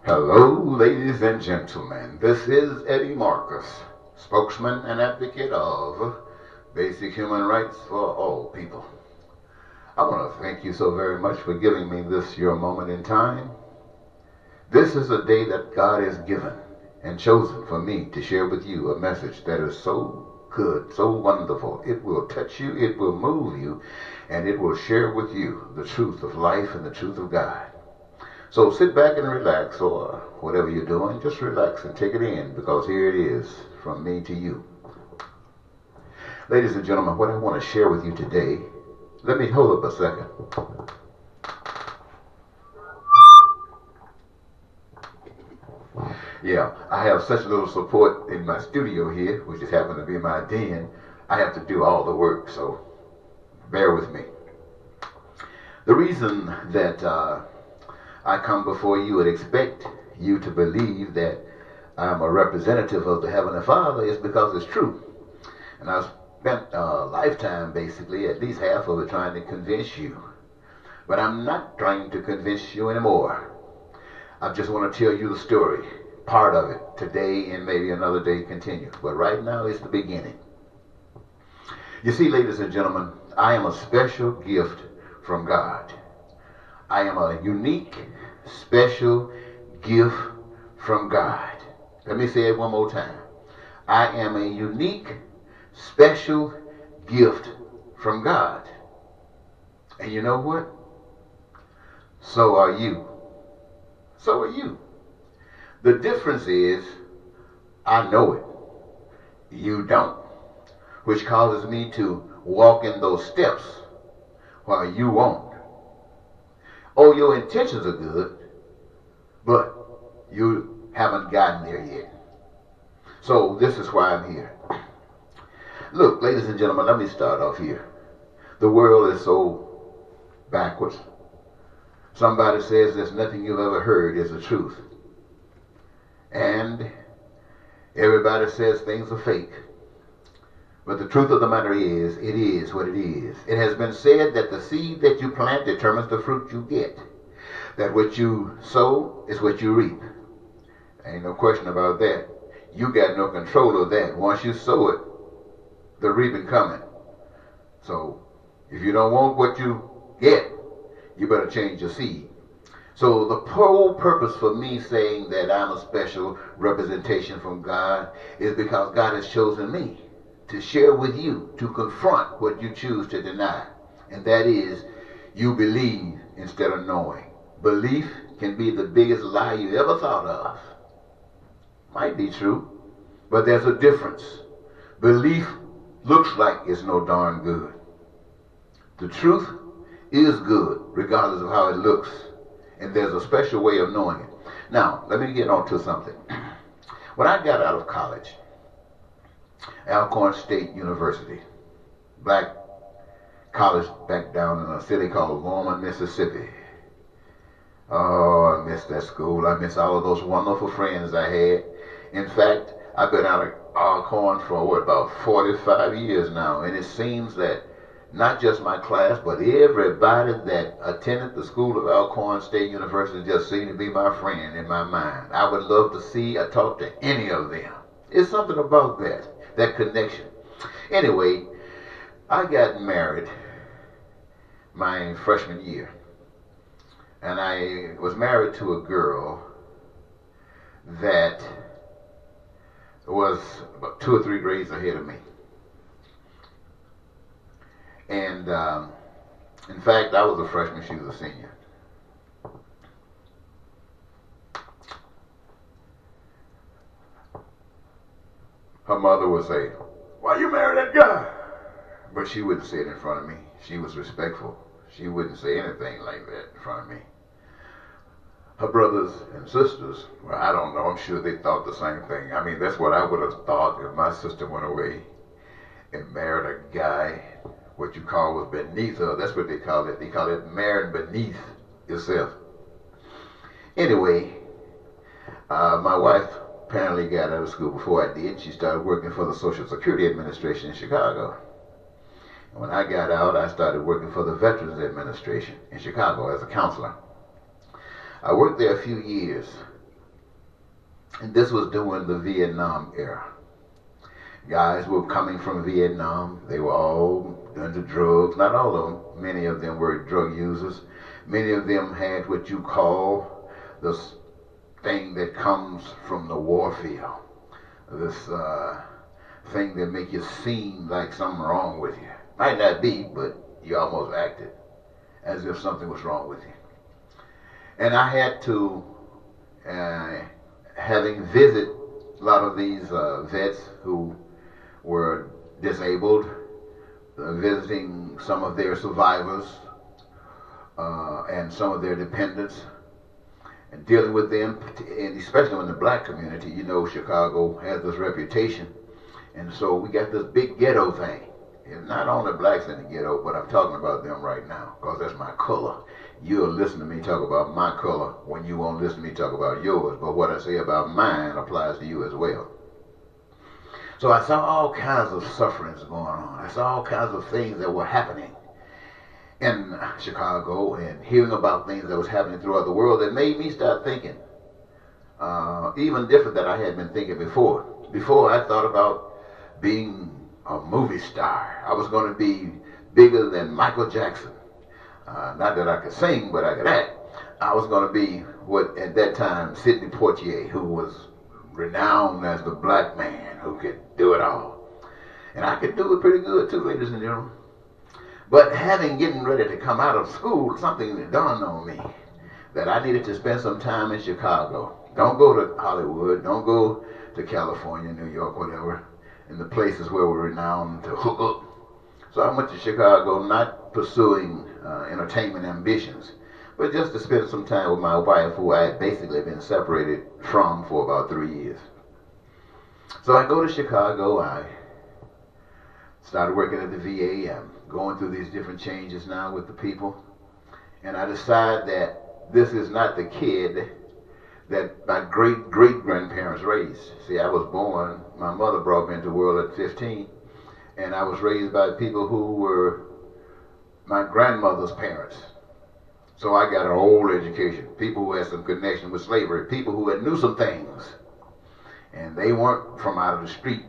Hello, ladies and gentlemen. This is Eddie Marcus, spokesman and advocate of basic human rights for all people. I want to thank you so very much for giving me this your moment in time. This is a day that God has given and chosen for me to share with you a message that is so good, so wonderful. It will touch you, it will move you, and it will share with you the truth of life and the truth of God. So sit back and relax, or whatever you're doing, just relax and take it in, because here it is from me to you. Ladies and gentlemen, what I want to share with you today, let me hold up a second. Yeah, I have such little support in my studio here, which just happens to be my den. I have to do all the work, so bear with me. The reason that I come before you and expect you to believe that I'm a representative of the Heavenly Father is because it's true. And I've spent a lifetime, basically, at least half of it, trying to convince you. But I'm not trying to convince you anymore. I just want to tell you the story, part of it, today and maybe another day continue. But right now it's the beginning. You see, ladies and gentlemen, I am a special gift from God. I am a unique, special gift from God. Let me say it one more time. I am a unique, special gift from God. And you know what? So are you. So are you. The difference is, I know it. You don't. Which causes me to walk in those steps while you won't. Oh, your intentions are good, but you haven't gotten there yet. So this is why I'm here. Look, ladies and gentlemen, let me start off here. The world is so backwards. Somebody says there's nothing you've ever heard is the truth. And everybody says things are fake. But the truth of the matter is, it is what it is. It has been said that the seed that you plant determines the fruit you get. That what you sow is what you reap. Ain't no question about that. You got no control of that. Once you sow it, the reaping coming. So if you don't want what you get, you better change your seed. So the whole purpose for me saying that I'm a special representation from God is because God has chosen me to share with you, to confront what you choose to deny. And that is, you believe instead of knowing. Belief can be the biggest lie you ever thought of. Might be true, but there's a difference. Belief looks like it's no darn good. The truth is good, regardless of how it looks. And there's a special way of knowing it. Now, let me get on to something. When I got out of college, Alcorn State University, black college back down in a city called Norman, Mississippi. Oh, I miss that school. I miss all of those wonderful friends I had. In fact, I've been out of Alcorn for about 45 years now, and it seems that not just my class, but everybody that attended the school of Alcorn State University just seemed to be my friend in my mind. I would love to see or talk to any of them. It's something about that connection. Anyway, I got married my freshman year. And I was married to a girl that was about 2 or 3 grades ahead of me. And in fact, I was a freshman, she was a senior. Her mother would say, "Why you marry that guy?" But she wouldn't say it in front of me. She was respectful. She wouldn't say anything like that in front of me. Her brothers and sisters, well, I don't know, I'm sure they thought the same thing. I mean, that's what I would have thought if my sister went away and married a guy, what you call was beneath her. That's what they call it. They call it married beneath yourself. Anyway, my wife apparently got out of school before I did. She started working for the Social Security Administration in Chicago. And when I got out, I started working for the Veterans Administration in Chicago as a counselor. I worked there a few years, And this was during the Vietnam era. Guys were coming from Vietnam. They were all into drugs. Not all of them. Many of them were drug users. Many of them had what you call this thing that comes from the war field. This thing that make you seem like something wrong with you. Might not be, but you almost acted as if something was wrong with you. And I had to, having visit a lot of these vets who were disabled, visiting some of their survivors and some of their dependents, and dealing with them, and especially in the black community. You know, Chicago has this reputation, and so we got this big ghetto thing. And not only blacks in the ghetto, but I'm talking about them right now, because that's my color. You'll listen to me talk about my color when you won't listen to me talk about yours, but what I say about mine applies to you as well. So I saw all kinds of sufferings going on. I saw all kinds of things that were happening in Chicago, and hearing about things that was happening throughout the world that made me start thinking, even different than I had been thinking before. Before, I thought about being a movie star. I was going to be bigger than Michael Jackson. Not that I could sing, but I could act. I was going to be what at that time Sidney Poitier, who was renowned as the black man who could do it all. And I could do it pretty good too, ladies and gentlemen. But getting ready to come out of school, something that dawned on me, that I needed to spend some time in Chicago. Don't go to Hollywood, don't go to California, New York, whatever, in the places where we're renowned to hook up. So I went to Chicago, not pursuing entertainment ambitions, but just to spend some time with my wife, who I had basically been separated from for about 3 years. So I go to Chicago, I started working at the VA, I'm going through these different changes now with the people, and I decide that this is not the kid that my great-great-grandparents raised. See, I was born, my mother brought me into the world at 15, and I was raised by people who were my grandmother's parents. So I got an old education, people who had some connection with slavery, people who had knew some things, and they weren't from out of the street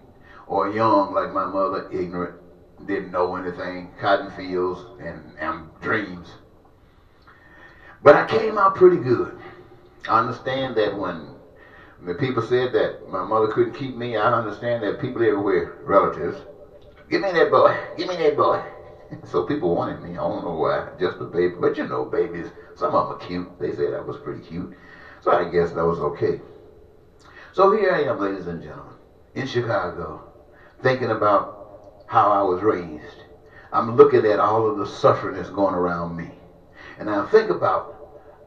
or young like my mother, ignorant, didn't know anything, cotton fields and dreams. But I came out pretty good. I understand that when the people said that my mother couldn't keep me, I understand that people everywhere, relatives, give me that boy, give me that boy. So people wanted me. I don't know why, just a baby. But you know, babies, some of them are cute. They said I was pretty cute. So I guess that was okay. So here I am, ladies and gentlemen, in Chicago, thinking about how I was raised. I'm looking at all of the suffering that's going around me. And I think about,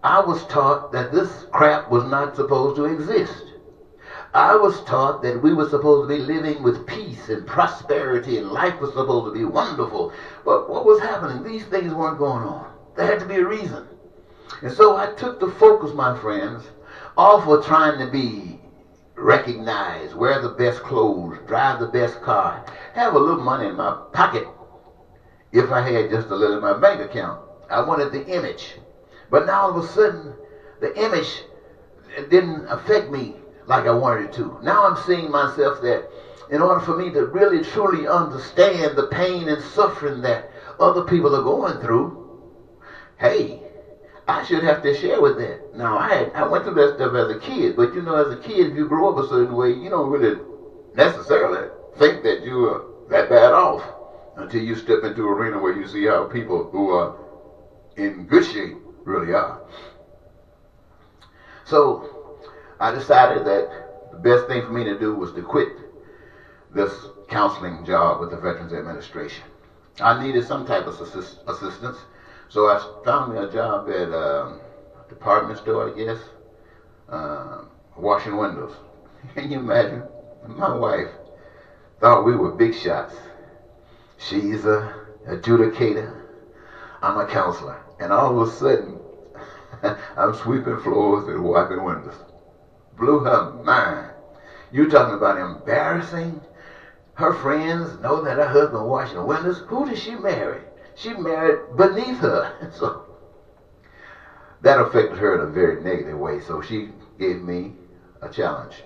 I was taught that this crap was not supposed to exist. I was taught that we were supposed to be living with peace and prosperity, and life was supposed to be wonderful. But what was happening? These things weren't going on. There had to be a reason. And so I took the focus, my friends, off of trying to be recognized, wear the best clothes, drive the best car, have a little money in my pocket if I had just a little in my bank account. I wanted the image. But now all of a sudden, the image didn't affect me like I wanted it to. Now I'm seeing myself that in order for me to really truly understand the pain and suffering that other people are going through, hey, I should have to share with that. Now I went through that stuff as a kid, but you know, as a kid, if you grow up a certain way, you don't really necessarily think that you are that bad off until you step into an arena where you see how people who are in good shape really are. So I decided that the best thing for me to do was to quit this counseling job with the Veterans Administration. I needed some type of assistance, so I found me a job at a department store, I guess, washing windows. Can you imagine? My wife thought we were big shots. She's a adjudicator. I'm a counselor. And all of a sudden, I'm sweeping floors and wiping windows. Blew her mind. You talking about embarrassing? Her friends know that her husband washing windows. Who did she marry? She married beneath her. So that affected her in a very negative way. So she gave me a challenge.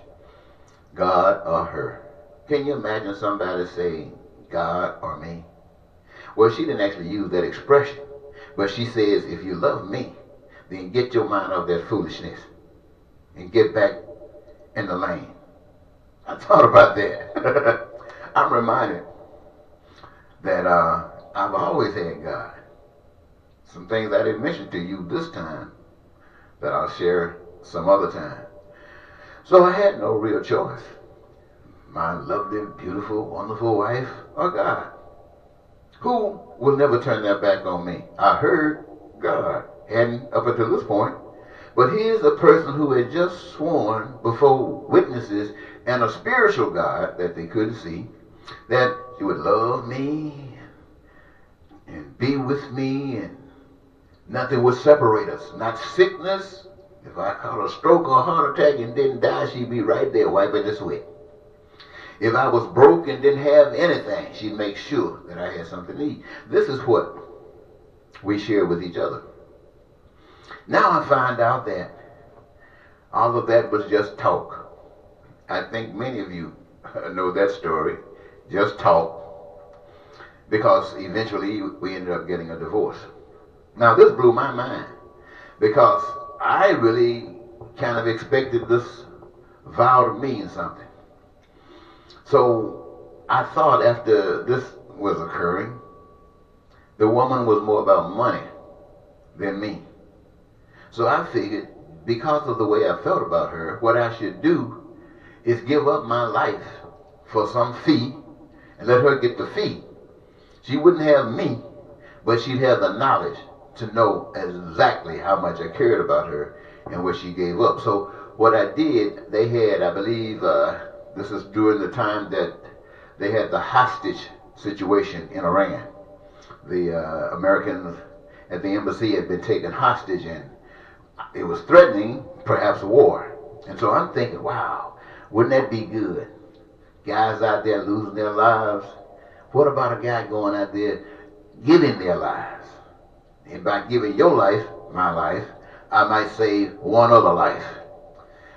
God or her. Can you imagine somebody saying God or me? Well, she didn't actually use that expression, but she says, if you love me, then get your mind off that foolishness and get back in the lane. I thought about that. I'm reminded that I've always had God. Some things I didn't mention to you this time that I'll share some other time. So I had no real choice. My lovely, beautiful, wonderful wife or God. Who will never turn their back on me? I heard God, hadn't up until this point. But here's a person who had just sworn before witnesses and a spiritual God that they couldn't see that she would love me and be with me and nothing would separate us. Not sickness. If I caught a stroke or a heart attack and didn't die, she'd be right there wiping the sweat. If I was broke and didn't have anything, she'd make sure that I had something to eat. This is what we share with each other. Now I find out that all of that was just talk. I think many of you know that story. Just talk. Because eventually we ended up getting a divorce. Now this blew my mind. Because I really kind of expected this vow to mean something. So I thought after this was occurring, the woman was more about money than me. So I figured, because of the way I felt about her, what I should do is give up my life for some fee and let her get the fee. She wouldn't have me, but she'd have the knowledge to know exactly how much I cared about her and what she gave up. So what I did, they had, I believe, this is during the time that they had the hostage situation in Iran. The Americans at the embassy had been taken hostage, and it was threatening perhaps war. And so I'm thinking, wow, wouldn't that be good? Guys out there losing their lives. What about a guy going out there giving their lives? And by giving your life, my life, I might save one other life.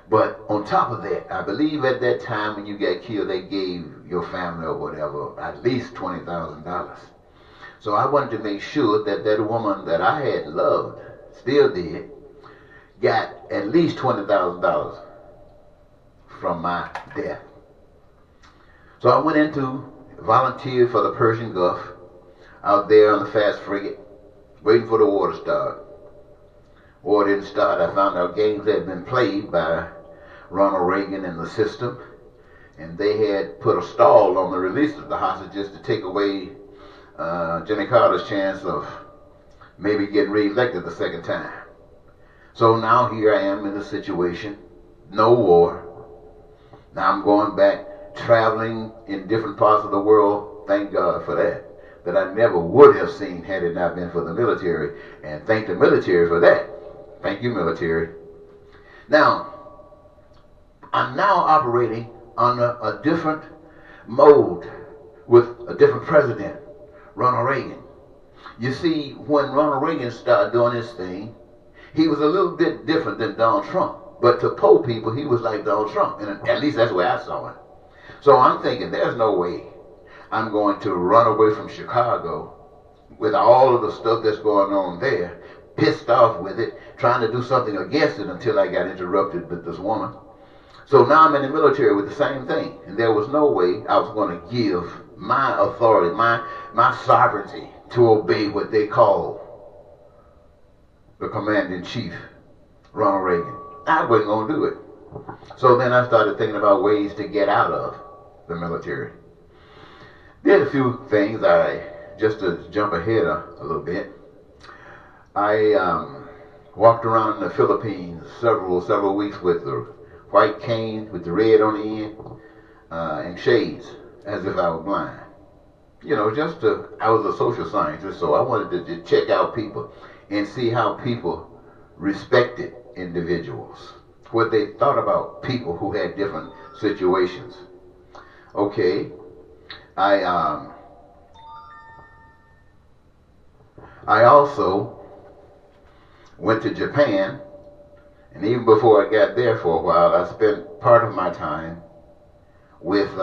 But on top of that, I believe at that time when you got killed, they gave your family or whatever at least $20,000. So I wanted to make sure that that woman that I had loved, still did, got at least $20,000 from my death. So I went into, volunteered for the Persian Gulf, out there on the fast frigate, waiting for the war to start. War didn't start. I found out games had been played by Ronald Reagan and the system, and they had put a stall on the release of the hostages to take away Jimmy Carter's chance of maybe getting re-elected the second time. So now here I am in a situation, no war. Now I'm going back, traveling in different parts of the world, thank God for that I never would have seen had it not been for the military, and thank the military for that. Thank you, military. Now, I'm now operating under a different mode with a different president, Ronald Reagan. You see, when Ronald Reagan started doing his thing, he was a little bit different than Donald Trump. But to poor people, he was like Donald Trump. And at least that's the way I saw it. So I'm thinking, there's no way I'm going to run away from Chicago with all of the stuff that's going on there, pissed off with it, trying to do something against it until I got interrupted with this woman. So now I'm in the military with the same thing. And there was no way I was going to give my authority, my sovereignty to obey what they call the commander-in-chief, Ronald Reagan. I wasn't going to do it. So then I started thinking about ways to get out of the military. Did a few things. Just to jump ahead a little bit, I walked around in the Philippines several weeks with the white cane with the red on the end and shades, as if I were blind. You know, I was a social scientist, so I wanted to check out people and see how people respected individuals, what they thought about people who had different situations. Okay, I also went to Japan, and even before I got there for a while, I spent part of my time with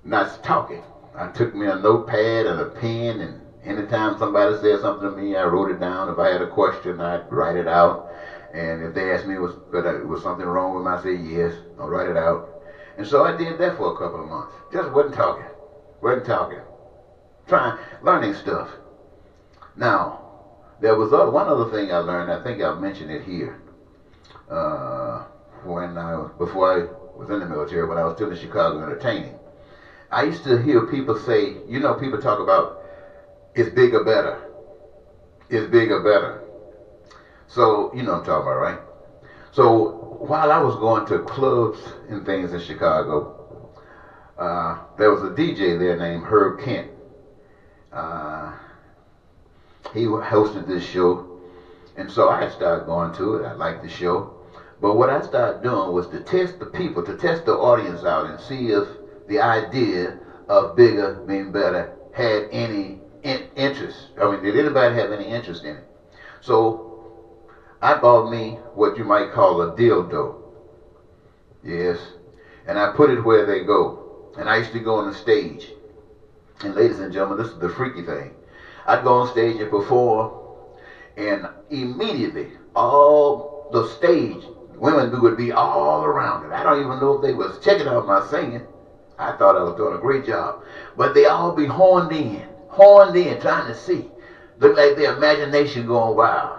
not talking. I took me a notepad and a pen, and anytime somebody said something to me, I wrote it down. If I had a question, I'd write it out. And if they asked me was something wrong with me, I'd say yes. I'll write it out. And so I did that for a couple of months. Just wasn't talking. Learning stuff. Now, there was one other thing I learned. I think I mentioned it here. Before I was in the military, when I was still in Chicago entertaining, I used to hear people say, people talk about it's bigger, better. It's bigger, better. So, you know what I'm talking about, right? So, while I was going to clubs and things in Chicago, there was a DJ there named Herb Kent. He hosted this show, and so I started going to it. I liked the show. But what I started doing was to test the people, to test the audience out and see if the idea of bigger being better had any interest. I mean, did anybody have any interest in it? So I bought me what you might call a dildo. Yes. And I put it where they go. And I used to go on the stage. And ladies and gentlemen, this is the freaky thing. I'd go on stage and perform, and immediately all the stage women would be all around it. I don't even know if they was checking out my singing. I thought I was doing a great job. But they all be horned in, trying to see. Looked like their imagination going wild.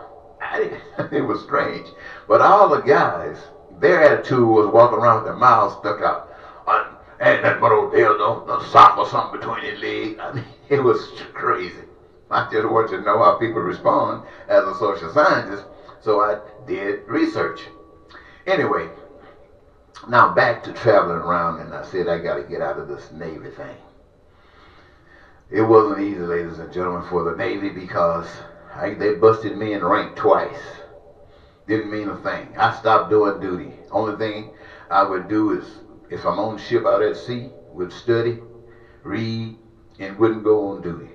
It was strange. But all the guys, their attitude was walking around with their mouths stuck out. And that but old dildo, no sock or something between his legs. I mean, it was crazy. I just want you to know how people respond as a social scientist. So I did research. Anyway, now back to traveling around, and I said I got to get out of this Navy thing. It wasn't easy, ladies and gentlemen, for the Navy because they busted me in rank twice. Didn't mean a thing. I stopped doing duty. Only thing I would do is, if I'm on ship out at sea, would study, read, and wouldn't go on duty.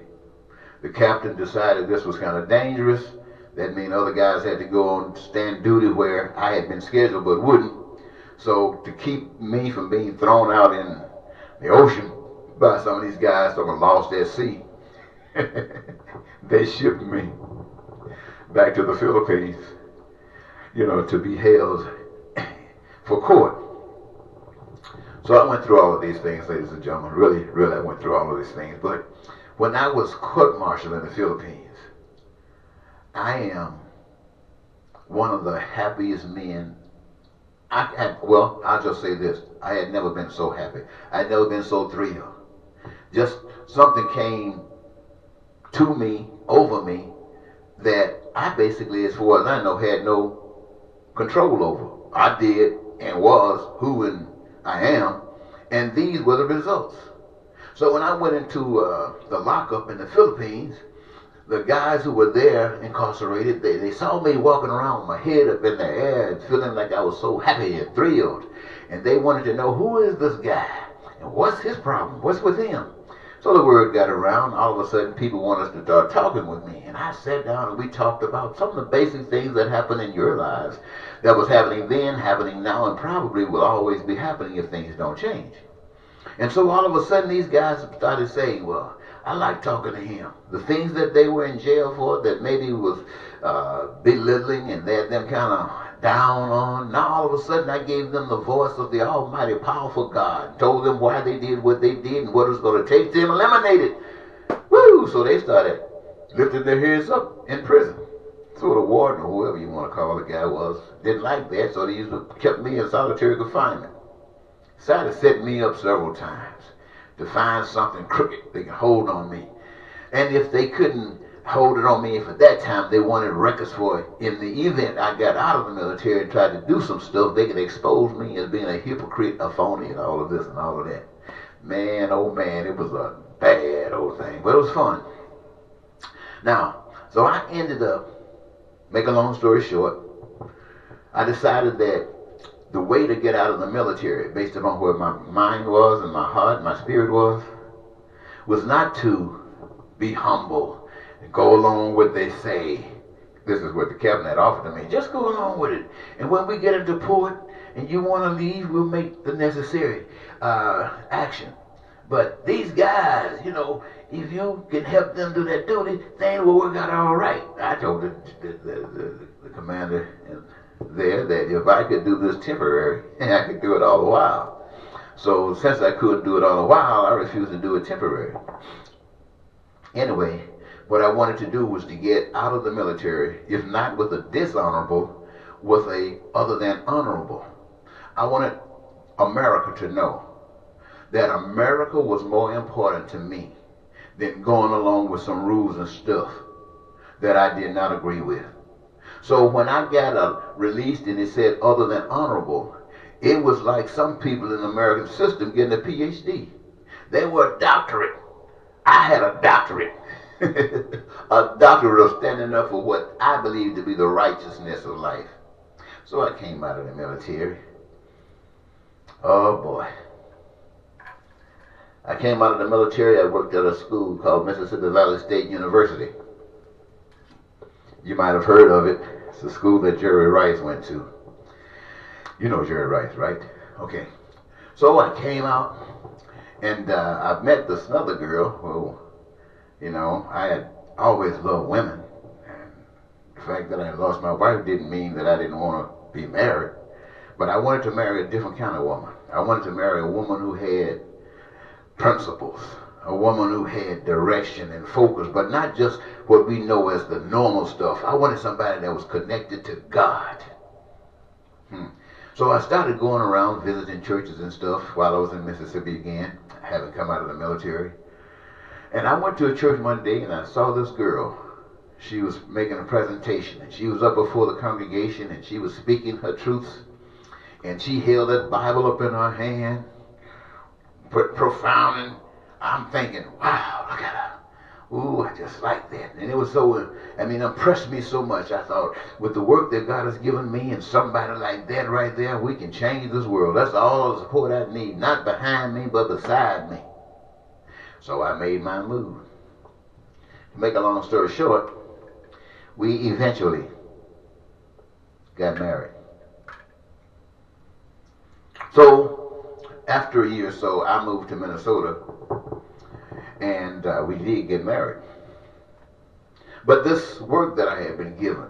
The captain decided this was kind of dangerous. That means other guys had to go on stand duty where I had been scheduled but wouldn't. So to keep me from being thrown out in the ocean by some of these guys that were lost at sea, they shipped me back to the Philippines, to be held for court. So I went through all of these things, ladies and gentlemen. Really, I went through all of these things. But when I was court-martialed in the Philippines, I am one of the happiest men. I'll just say this. I had never been so happy. I had never been so thrilled. Just something came to me, over me, that I basically, as far as I know, had no control over. I did and was who I am, and these were the results. So when I went into the lockup in the Philippines, the guys who were there incarcerated, they saw me walking around with my head up in the air, feeling like I was so happy and thrilled. And they wanted to know, who is this guy? And what's his problem? What's with him? So the word got around. All of a sudden, people wanted us to start talking with me. And I sat down and we talked about some of the basic things that happen in your lives that was happening then, happening now, and probably will always be happening if things don't change. And so all of a sudden, these guys started saying, well, I like talking to him. The things that they were in jail for that maybe was belittling and they had them kind of down on. Now all of a sudden I gave them the voice of the almighty powerful God. Told them why they did what they did and what it was going to take to eliminate it. Woo! So they started lifting their heads up in prison. So the warden or whoever you want to call the guy was, didn't like that, so they kept me in solitary confinement. Decided to set me up several times to find something crooked they could hold on me. And if they couldn't hold it on me, if at that time they wanted records for it, in the event I got out of the military and tried to do some stuff, they could expose me as being a hypocrite, a phony, and all of this and all of that. Man, oh man, it was a bad old thing, but it was fun. Now, so I ended up, make a long story short, I decided that the way to get out of the military, based upon where my mind was and my heart and my spirit was not to be humble and go along with what they say, this is what the captain had offered to me. Just go along with it. And when we get into port and you want to leave, we'll make the necessary action. But these guys, you know, if you can help them do that duty, things will work out all right. I told the commander there that if I could do this temporary, I could do it all the while. So since I couldn't do it all the while, I refused to do it temporary. Anyway, what I wanted to do was to get out of the military, if not with a dishonorable, with a other than honorable. I wanted America to know that America was more important to me than going along with some rules and stuff that I did not agree with. So when I got released and it said other than honorable, it was like some people in the American system getting a PhD. They were a doctorate. I had a doctorate. A doctorate of standing up for what I believe to be the righteousness of life. So I came out of the military. Oh boy. I came out of the military. I worked at a school called Mississippi Valley State University. You might have heard of it. It's the school that Jerry Rice went to. You know Jerry Rice, right? Okay. So I came out, and I met this other girl who, you know, I had always loved women. And the fact that I had lost my wife didn't mean that I didn't want to be married. But I wanted to marry a different kind of woman. I wanted to marry a woman who had principles, a woman who had direction and focus, but not just what we know as the normal stuff. I wanted somebody that was connected to God. So I started going around visiting churches and stuff while I was in Mississippi again, having come out of the military. And I went to a church one day and I saw this girl. She was making a presentation and she was up before the congregation and she was speaking her truths. And she held that Bible up in her hand, profound, and I'm thinking, wow, look at her. Ooh, I just like that. And it was so, impressed me so much. I thought, with the work that God has given me and somebody like that right there, we can change this world. That's all the support I need, not behind me, but beside me. So I made my move. To make a long story short, we eventually got married. So, after a year or so, I moved to Minnesota, and we did get married. But this work that I had been given,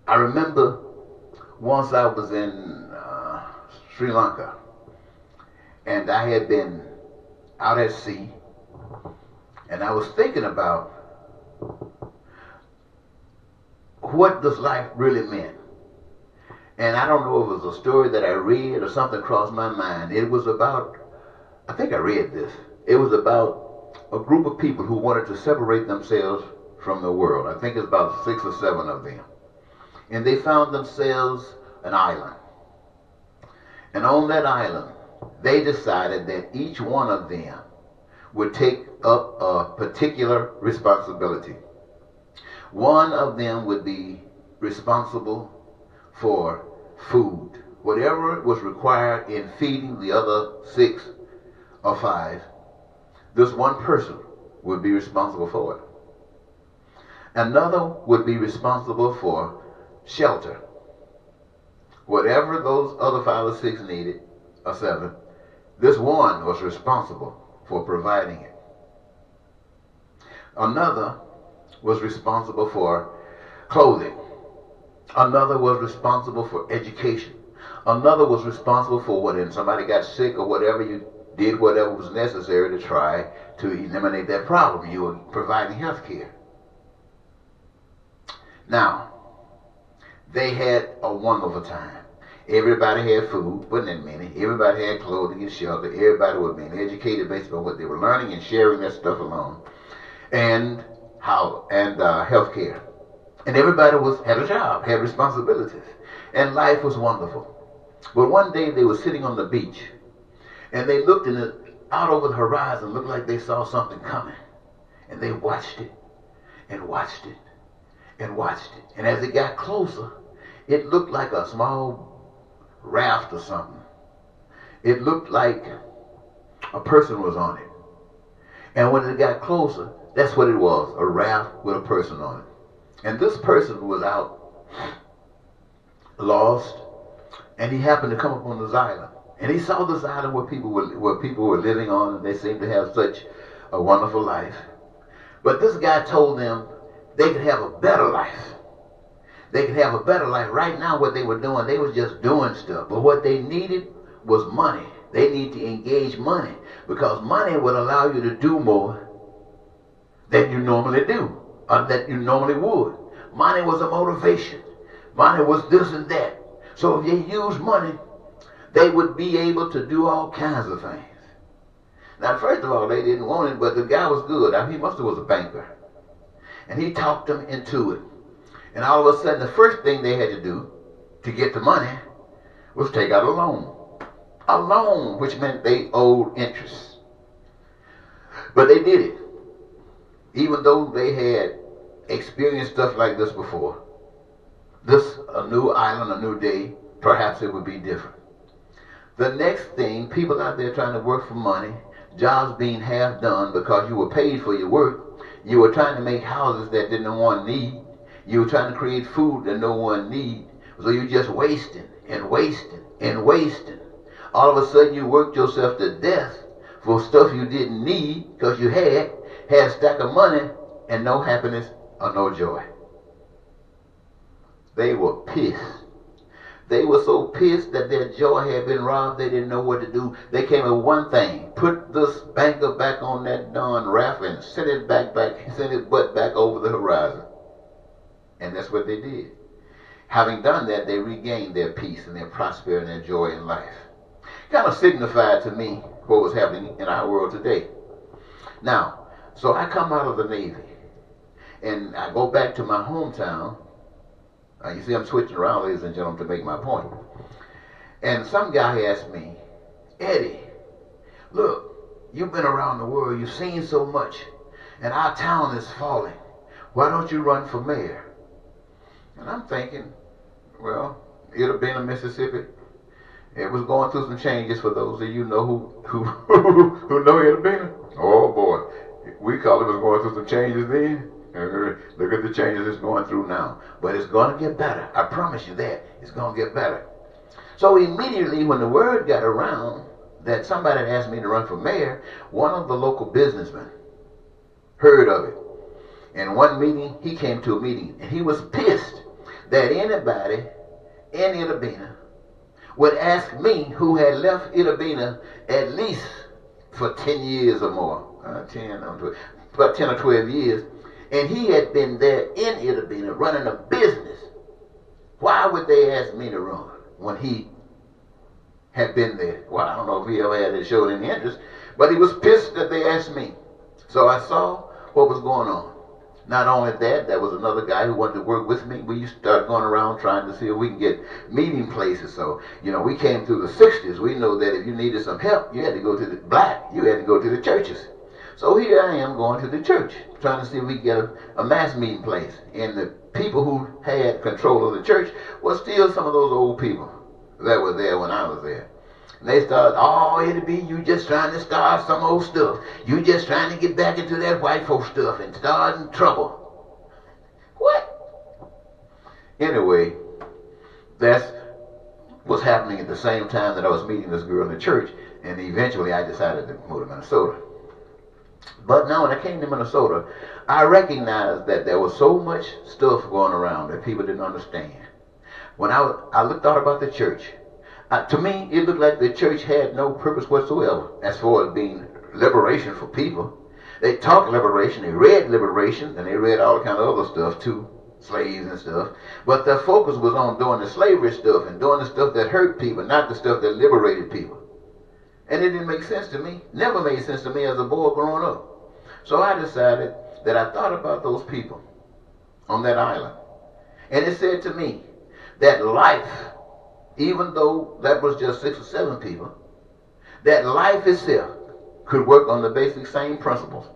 I remember once I was in Sri Lanka, and I had been out at sea, and I was thinking about what does life really mean. And I don't know if it was a story that I read or something crossed my mind. It was about, I think I read this. It was about a group of people who wanted to separate themselves from the world. I think it's about 6 or 7 of them. And they found themselves an island. And on that island, they decided that each one of them would take up a particular responsibility. One of them would be responsible for food. Whatever was required in feeding the other 6 or 5, this one person would be responsible for it. Another would be responsible for shelter. Whatever those other 5 or 6 needed, or 7, this one was responsible for providing it. Another was responsible for clothing. Another was responsible for education. Another was responsible for when somebody got sick or whatever, you did whatever was necessary to try to eliminate that problem. You were providing health care. Now, they had a wonderful time. Everybody had food, wasn't that many? Everybody had clothing and shelter. Everybody was being educated based on what they were learning and sharing that stuff along. And health care. And everybody had a job, had responsibilities. And life was wonderful. But one day they were sitting on the beach, and they looked out over the horizon, looked like they saw something coming. And they watched it, and watched it, and watched it. And as it got closer, it looked like a small raft or something. It looked like a person was on it. And when it got closer, that's what it was, a raft with a person on it. And this person was out, lost, and he happened to come upon this island. And he saw this island where people were living on, and they seemed to have such a wonderful life. But this guy told them they could have a better life. They could have a better life. Right now, what they were doing, they was just doing stuff. But what they needed was money. They need to engage money, because money would allow you to do more than you normally do, or that you normally would. Money was a motivation. Money was this and that. So if they used money, they would be able to do all kinds of things. Now, first of all, they didn't want it, but the guy was good. I mean, he must have was a banker. And he talked them into it. And all of a sudden, the first thing they had to do to get the money was take out a loan. A loan, which meant they owed interest. But they did it. Even though they had experienced stuff like this before. This, a new island, a new day, perhaps it would be different. The next thing, people out there trying to work for money, jobs being half done because you were paid for your work. You were trying to make houses that no one need. You were trying to create food that no one need. So you're just wasting and wasting and wasting. All of a sudden you worked yourself to death for stuff you didn't need because you had a stack of money and no happiness or no joy. They were pissed. They were so pissed that their joy had been robbed, they didn't know what to do. They came with one thing: put this banker back on that darn raft and send it butt back over the horizon. And that's what they did. Having done that, they regained their peace and their prosperity and their joy in life. Kind of signified to me what was happening in our world today. Now, so I come out of the Navy, and I go back to my hometown. You see, I'm switching around, ladies and gentlemen, to make my point. And some guy asked me, Eddie, look, you've been around the world, you've seen so much, and our town is falling. Why don't you run for mayor? And I'm thinking, well, Itta Bena, Mississippi, it was going through some changes. For those of you know who know Itta Bena. Oh boy, we call it was going through some changes then. Look at the changes it's going through now. But it's going to get better. I promise you that. It's going to get better. So immediately when the word got around that somebody had asked me to run for mayor, one of the local businessmen heard of it. In one meeting, he came to a meeting, and he was pissed that anybody in Itta Bena would ask me, who had left Itta Bena at least for 10 years or more, about 10 or 12 years, and he had been there in Itta Bena running a business. Why would they ask me to run when he had been there? Well, I don't know if he ever had showed any interest, but he was pissed that they asked me. So I saw what was going on. Not only that, there was another guy who wanted to work with me. We used to start going around trying to see if we can get meeting places. So, we came through the 60s. We know that if you needed some help, you had to go to the churches. So here I am going to the church, trying to see if we could get a mass meeting place. And the people who had control of the church were still some of those old people that were there when I was there. And they started, it'll be you just trying to start some old stuff. You just trying to get back into that white folk stuff and starting trouble. What? Anyway, that's what's happening at the same time that I was meeting this girl in the church. And eventually I decided to move to Minnesota. But now when I came to Minnesota, I recognized that there was so much stuff going around that people didn't understand. When I thought about the church, to me, it looked like the church had no purpose whatsoever as far as being liberation for people. They talked liberation, they read liberation, and they read all kind of other stuff too, slaves and stuff. But their focus was on doing the slavery stuff and doing the stuff that hurt people, not the stuff that liberated people. And it didn't make sense to me. Never made sense to me as a boy growing up. So I decided that I thought about those people on that island. And it said to me that life, even though that was just 6 or 7 people, that life itself could work on the basic same principles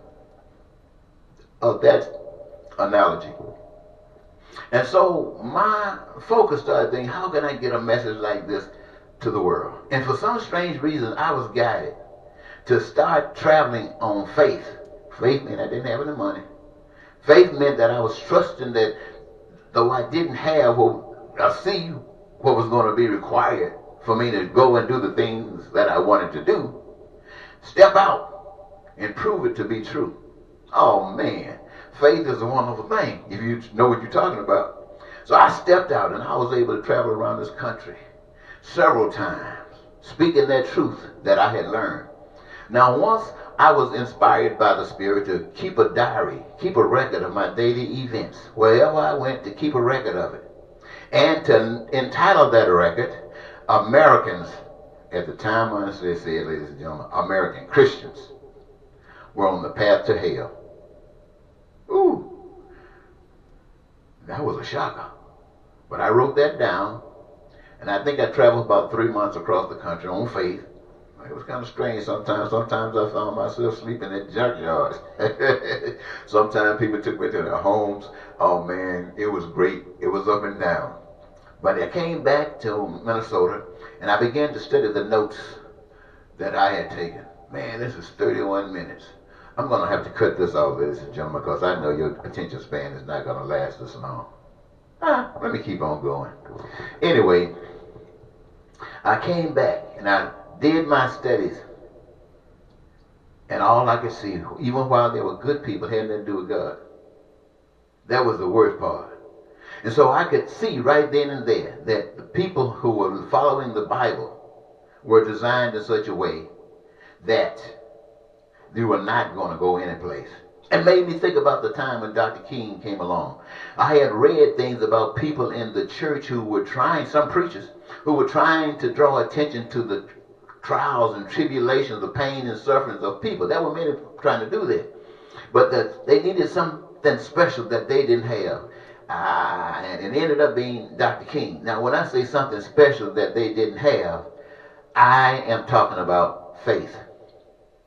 of that analogy. And so my focus started thinking, how can I get a message like this to the world? And for some strange reason, I was guided to start traveling on faith. Faith meant I didn't have any money. Faith meant that I was trusting that though I didn't have see what was going to be required for me to go and do the things that I wanted to do, step out and prove it to be true. Oh man, faith is a wonderful thing if you know what you're talking about. So I stepped out and I was able to travel around this country several times, speaking that truth that I had learned. Now once I was inspired by the Spirit to keep a diary, keep a record of my daily events, wherever I went, to keep a record of it. And to entitle that record, Americans, at the time, honestly said, ladies and gentlemen, American Christians were on the path to hell. Ooh, that was a shocker. But I wrote that down, and I think I traveled about 3 months across the country on faith. It was kind of strange sometimes. Sometimes I found myself sleeping at junkyards. Sometimes people took me to their homes. Oh man, it was great. It was up and down. But I came back to Minnesota, and I began to study the notes that I had taken. Man, this is 31 minutes. I'm going to have to cut this off, ladies and gentlemen, because I know your attention span is not going to last this long. Let me keep on going. Anyway, I came back, and I did my studies, and all I could see, even while there were good people, had nothing to do with God. That was the worst part. And so I could see right then and there that the people who were following the Bible were designed in such a way that they were not going to go any place. It made me think about the time when Dr. King came along. I had read things about people in the church who were trying, some preachers, who were trying to draw attention to the trials and tribulations, the pain and sufferings of people. There were many trying to do that. But that they needed something special that they didn't have. And it ended up being Dr. King. Now, when I say something special that they didn't have, I am talking about faith.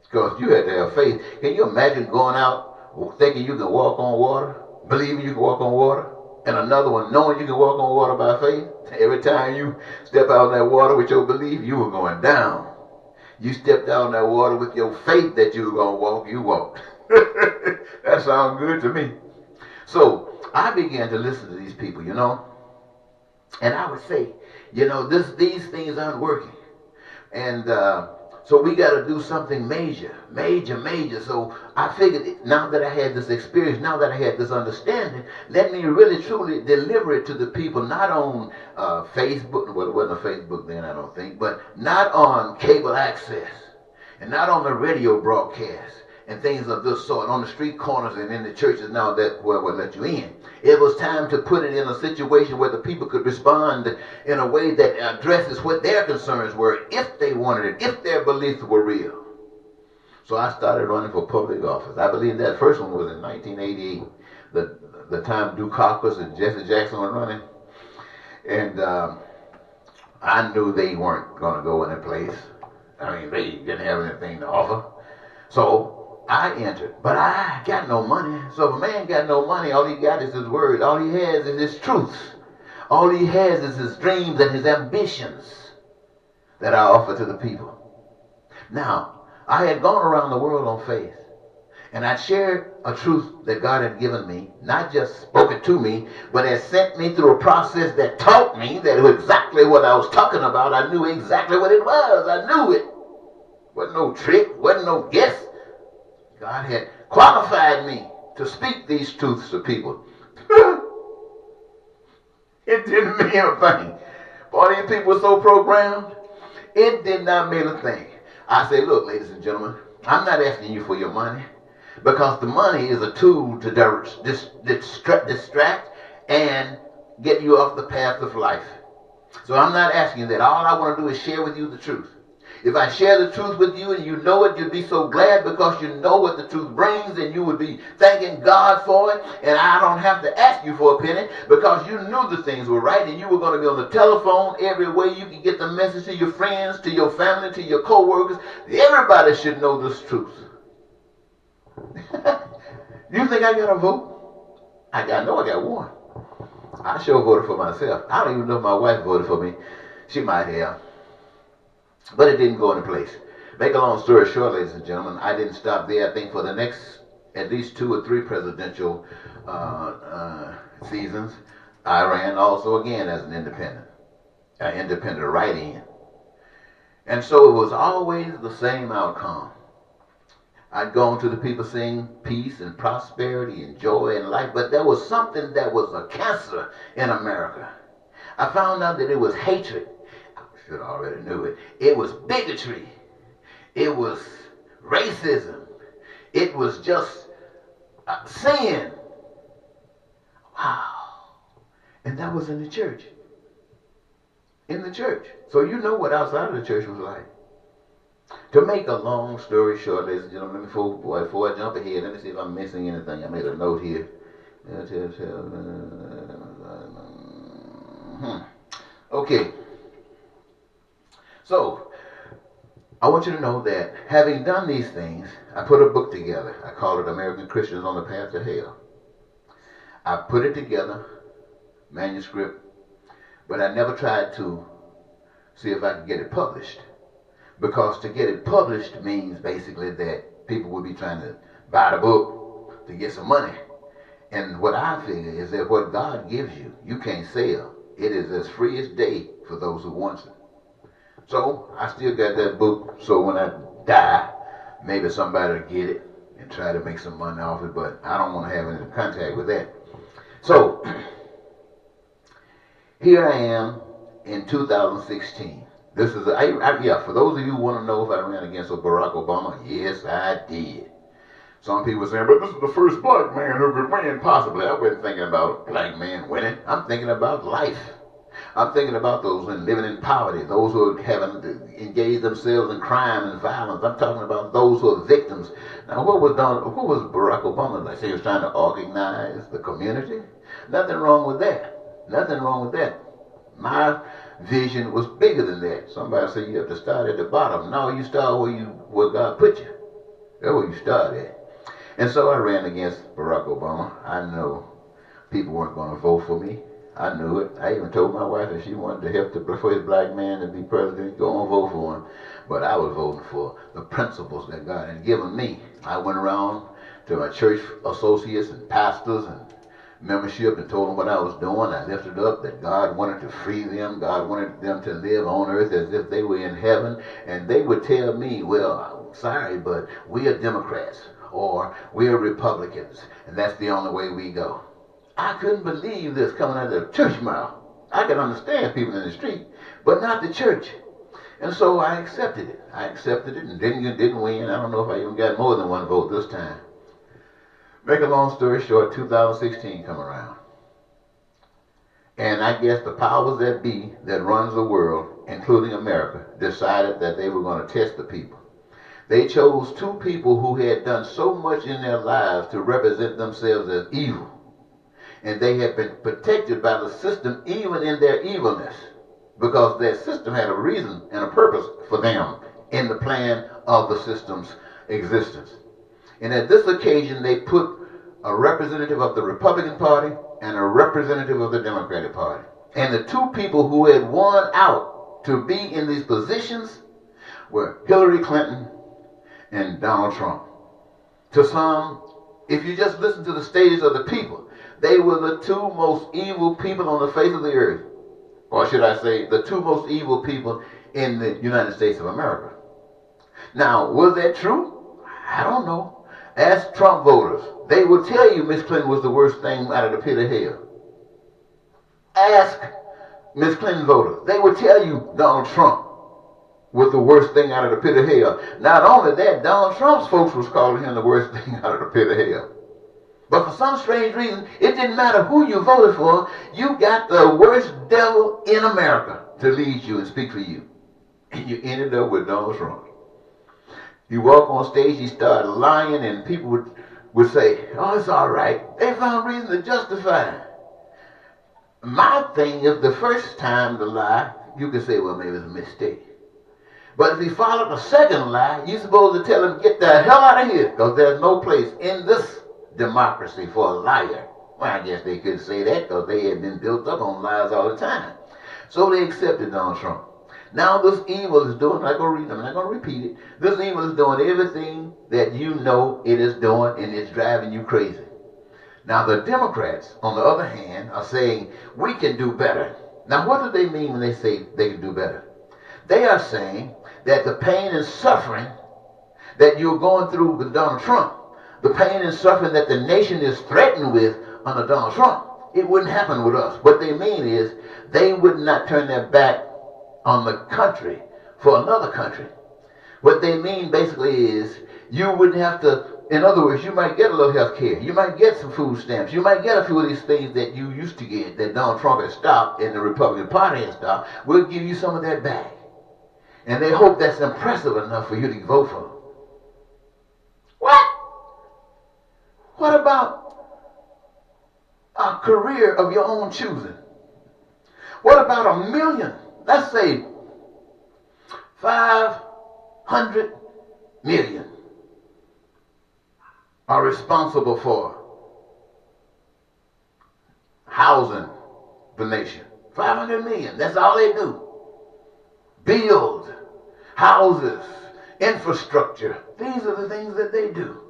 Because you had to have faith. Can you imagine going out thinking you can walk on water, believing you can walk on water, and another one knowing you can walk on water by faith? Every time you step out in that water with your belief, you were going down. You stepped out in that water with your faith that you were going to walk, you walked. That sounds good to me. So I began to listen to these people, and I would say, these things aren't working. And so we got to do something major. So I figured now that I had this experience, now that I had this understanding, let me really truly deliver it to the people, not on Facebook. Well, it wasn't a Facebook then, I don't think, but not on cable access and not on the radio broadcast and things of this sort, on the street corners and in the churches now that will let you in. It was time to put it in a situation where the people could respond in a way that addresses what their concerns were, if they wanted it, if their beliefs were real. So I started running for public office. I believe that first one was in 1988, the time Dukakis and Jesse Jackson were running. And I knew they weren't going to go in a place. I mean, they didn't have anything to offer. So I entered, but I got no money. So if a man got no money, all he got is his word. All he has is his truths. All he has is his dreams and his ambitions that I offer to the people. Now, I had gone around the world on faith, and I shared a truth that God had given me, not just spoken to me, but had sent me through a process that taught me that it was exactly what I was talking about. I knew exactly what it was. I knew it. Wasn't no trick, wasn't no guess. God had qualified me to speak these truths to people. It didn't mean a thing. Boy, these people were so programmed, it did not mean a thing. I say, look, ladies and gentlemen, I'm not asking you for your money, because the money is a tool to distract and get you off the path of life. So I'm not asking you that. All I want to do is share with you the truth. If I share the truth with you and you know it, you'd be so glad because you know what the truth brings, and you would be thanking God for it. And I don't have to ask you for a penny because you knew the things were right, and you were going to be on the telephone every way you can get the message to your friends, to your family, to your co-workers. Everybody should know this truth. You think I got a vote? I know I got one. I sure voted for myself. I don't even know if my wife voted for me. She might have. But it didn't go into place. Make a long story short, ladies and gentlemen, I didn't stop there. I think for the next at least 2 or 3 presidential seasons, I ran also again as an independent write-in. And so it was always the same outcome. I'd go to the people saying peace and prosperity and joy and life, but there was something that was a cancer in America. I found out that it was hatred. I should have already knew it. It was bigotry. It was racism. It was just sin. Wow. And that was in the church. In the church. So you know what outside of the church was like. To make a long story short, ladies and gentlemen, before I jump ahead, let me see if I'm missing anything. I made a note here. Okay. So, I want you to know that having done these things, I put a book together. I call it American Christians on the Path to Hell. I put it together, manuscript, but I never tried to see if I could get it published. Because to get it published means basically that people would be trying to buy the book to get some money. And what I figure is that what God gives you, you can't sell. It is as free as day for those who want it. So I still got that book, so when I die, maybe somebody will get it and try to make some money off it, but I don't want to have any contact with that. So here I am in 2016. This is, for those of you who want to know if I ran against Barack Obama, yes, I did. Some people saying, but this is the first black man who could win, possibly. I wasn't thinking about a black man winning. I'm thinking about life. I'm thinking about those who are living in poverty, those who are having engaged themselves in crime and violence. I'm talking about those who are victims. Now, what was Barack Obama like? He was trying to organize the community? Nothing wrong with that. Nothing wrong with that. My vision was bigger than that. Somebody said you have to start at the bottom. No, you start where God put you. That's where you start at. And so I ran against Barack Obama. I know people weren't going to vote for me. I knew it. I even told my wife if she wanted to help the first black man to be president, go and vote for him. But I was voting for the principles that God had given me. I went around to my church associates and pastors and membership and told them what I was doing. I lifted up that God wanted to free them. God wanted them to live on earth as if they were in heaven. And they would tell me, well, I'm sorry, but we are Democrats or we are Republicans, and that's the only way we go. I couldn't believe this coming out of the church mouth. I can understand people in the street, but not the church. And so I accepted it. I accepted it and didn't win. I don't know if I even got more than one vote this time. Make a long story short, 2016 come around. And I guess the powers that be that runs the world, including America, decided that they were going to test the people. They chose two people who had done so much in their lives to represent themselves as evil. And they had been protected by the system even in their evilness. Because their system had a reason and a purpose for them in the plan of the system's existence. And at this occasion, they put a representative of the Republican Party and a representative of the Democratic Party. And the two people who had won out to be in these positions were Hillary Clinton and Donald Trump. To some, if you just listen to the stages of the people, they were the two most evil people on the face of the earth. Or should I say, the two most evil people in the United States of America. Now, was that true? I don't know. Ask Trump voters. They will tell you Miss Clinton was the worst thing out of the pit of hell. Ask Miss Clinton voters. They will tell you Donald Trump was the worst thing out of the pit of hell. Not only that, Donald Trump's folks was calling him the worst thing out of the pit of hell. But for some strange reason, it didn't matter who you voted for. You got the worst devil in America to lead you and speak for you. And you ended up with Donald Trump. You walk on stage, he started lying, and people would say, oh, it's all right. They found reason to justify it. My thing is, the first time to lie, you can say, well, maybe it's a mistake. But if he followed the second lie, you're supposed to tell him, get the hell out of here, because there's no place in this democracy for a liar. Well, I guess they could say that because they had been built up on lies all the time. So they accepted Donald Trump. Now this evil is doing, I'm not going to repeat it, this evil is doing everything that you know it is doing, and it's driving you crazy. Now the Democrats, on the other hand, are saying we can do better. Now what do they mean when they say they can do better? They are saying that the pain and suffering that you're going through with Donald Trump, the pain and suffering that the nation is threatened with under Donald Trump, it wouldn't happen with us. What they mean is they would not turn their back on the country for another country. What they mean basically is you wouldn't have to, in other words, you might get a little health care. You might get some food stamps. You might get a few of these things that you used to get that Donald Trump has stopped and the Republican Party has stopped. We'll give you some of that back. And they hope that's impressive enough for you to vote for them. What? What about a career of your own choosing? What about 1 million? Let's say 500 million are responsible for housing the nation. 500 million, that's all they do. Build houses, infrastructure. These are the things that they do.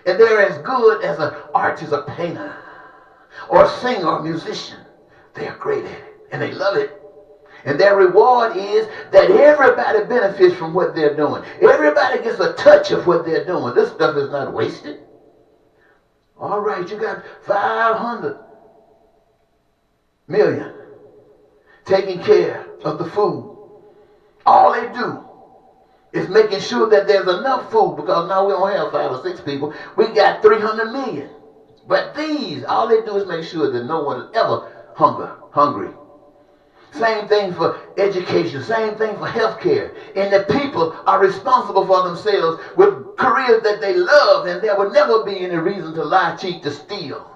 And they're as good as an artist, a painter, or a singer, or a musician. They're great at it, and they love it. And their reward is that everybody benefits from what they're doing. Everybody gets a touch of what they're doing. This stuff is not wasted. All right, you got 500 million taking care of the food. All they do is making sure that there's enough food, because now we don't have 5 or 6 people. We got 300 million. But these, all they do is make sure that no one is ever hungry. Same thing for education, same thing for health care. And the people are responsible for themselves with careers that they love, and there would never be any reason to lie, cheat, to steal,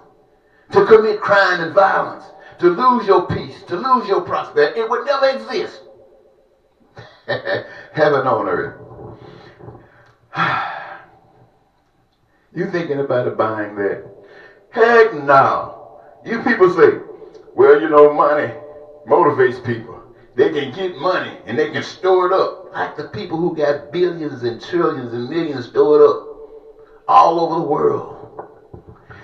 to commit crime and violence, to lose your peace, to lose your prosperity. It would never exist. Heaven on earth. You thinking about buying that? Heck no. You people say, well, you know, money motivates people. They can get money and they can store it up. Like the people who got billions and trillions and millions stored up all over the world.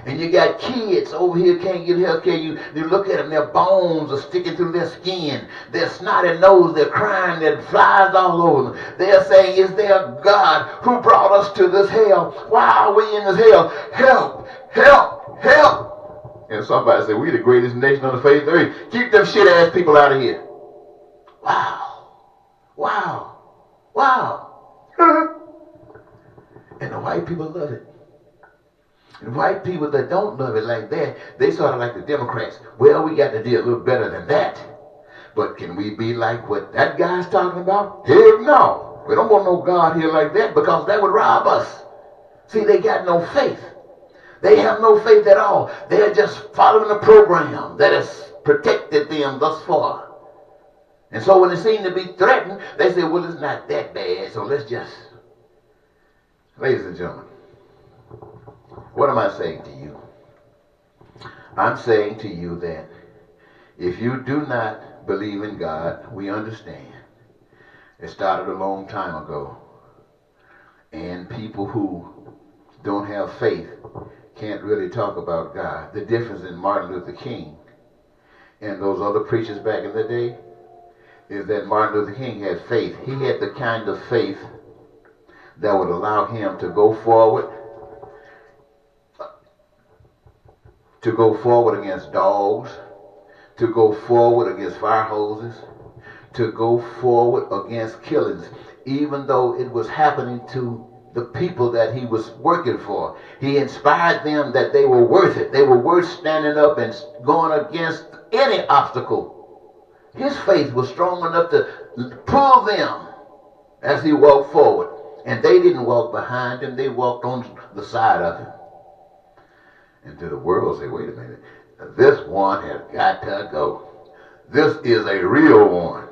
And you got kids over here can't get health care. You look at them, their bones are sticking through their skin. Their snotty nose, they're crying, there flies all over them. They're saying, is there a God who brought us to this hell? Why are we in this hell? Help, help, help. And somebody said, we the greatest nation on the face of the earth. Keep them shit ass people out of here. Wow. Wow. Wow. And the white people love it. And white people that don't love it like that, they sort of like the Democrats. Well, we got to do a little better than that. But can we be like what that guy's talking about? Heck no. We don't want no God here like that, because that would rob us. See, they got no faith. They have no faith at all. They're just following a program that has protected them thus far. And so when they seem to be threatened, they say, well, it's not that bad, so let's just... Ladies and gentlemen, what am I saying to you? I'm saying to you that if you do not believe in God, we understand. It started a long time ago. And people who don't have faith can't really talk about God. The difference in Martin Luther King and those other preachers back in the day is that Martin Luther King had faith. He had the kind of faith that would allow him to go forward against dogs, to go forward against fire hoses, to go forward against killings, even though it was happening to the people that he was working for. He inspired them that they were worth it. They were worth standing up and going against any obstacle. His faith was strong enough to pull them as he walked forward. And they didn't walk behind him, they walked on the side of him. And to the world say, wait a minute, this one has got to go. This is a real one.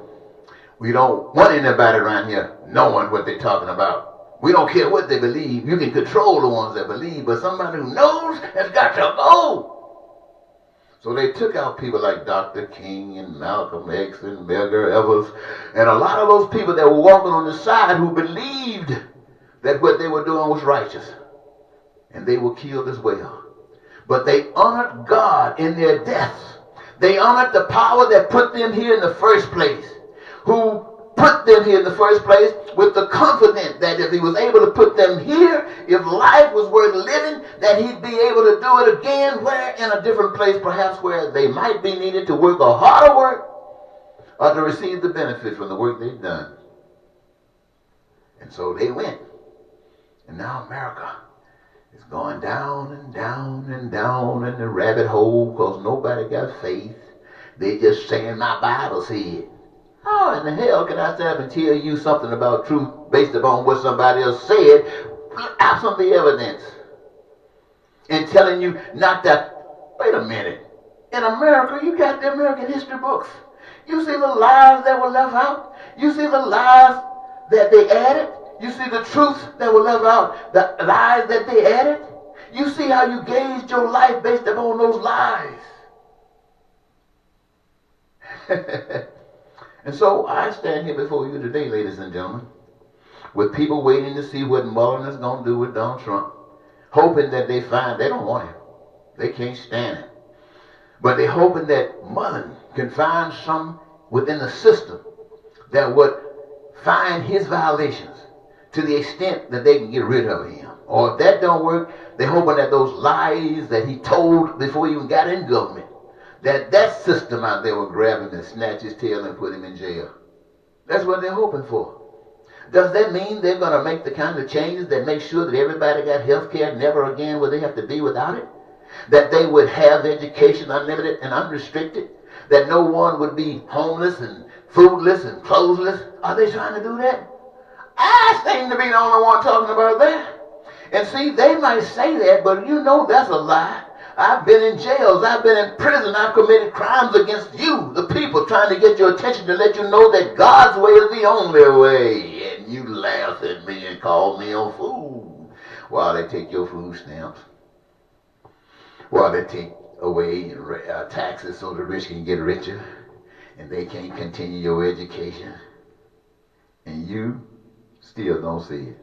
We don't want anybody around here knowing what they're talking about. We don't care what they believe. You can control the ones that believe, but somebody who knows has got to go. So they took out people like Dr. King and Malcolm X and Medgar Evers and a lot of those people that were walking on the side who believed that what they were doing was righteous. And they were killed as well. but they honored God in their deaths. They honored the power that put them here in the first place, who put them here in the first place with the confidence that if he was able to put them here, if life was worth living, that he'd be able to do it again, where in a different place, perhaps where they might be needed to work a harder work or to receive the benefit from the work they've done. And so they went. And now America is going down and down and down in the rabbit hole because nobody got faith. They just saying my Bible said. How in the hell can I stand up and tell you something about truth based upon what somebody else said, absent the evidence? And telling you not that, wait a minute, in America you got the American history books. You see the lies that were left out. You see the lies that they added. You see the truths that were left out, the lies that they added. You see how you gauged your life based upon those lies. And so I stand here before you today, ladies and gentlemen, with people waiting to see what Mueller is going to do with Donald Trump, hoping that they find, they don't want him. They can't stand it. But they're hoping that Mueller can find some within the system that would find his violations to the extent that they can get rid of him. Or if that don't work, they're hoping that those lies that he told before he even got in government, that system out there will grab him and snatch his tail and put him in jail. That's what they're hoping for. Does that mean they're going to make the kind of changes that make sure that everybody got health care never again will they have to be without it? That they would have education unlimited and unrestricted? That no one would be homeless and foodless and clothesless? Are they trying to do that? I seem to be the only one talking about that. And see, they might say that, but you know that's a lie. I've been in jails. I've been in prison. I've committed crimes against you, the people, trying to get your attention to let you know that God's way is the only way. And you laugh at me and call me a fool while they take your food stamps, while they take away taxes so the rich can get richer and they can't continue your education. And you still don't see it.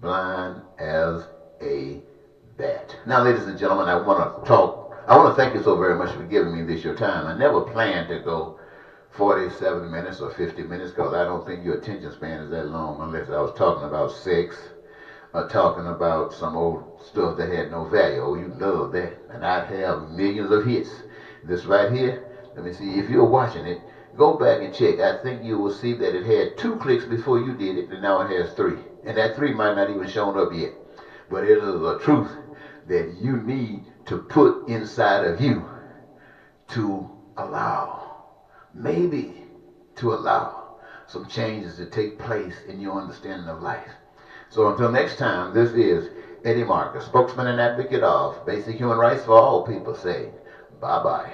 Blind as a bat. Now, ladies and gentlemen, I want to thank you so very much for giving me this your time. I never planned to go 47 minutes or 50 minutes because I don't think your attention span is that long unless I was talking about sex or talking about some old stuff that had no value. Oh, you love that. And I have millions of hits. This right here, let me see, if you're watching it, go back and check. I think you will see that it had 2 clicks before you did it, and now it has 3. And that 3 might not even shown up yet. But it is a truth that you need to put inside of you to allow, maybe to allow some changes to take place in your understanding of life. So until next time, this is Eddie Marcus, spokesman and advocate of basic human rights for all people, saying bye-bye.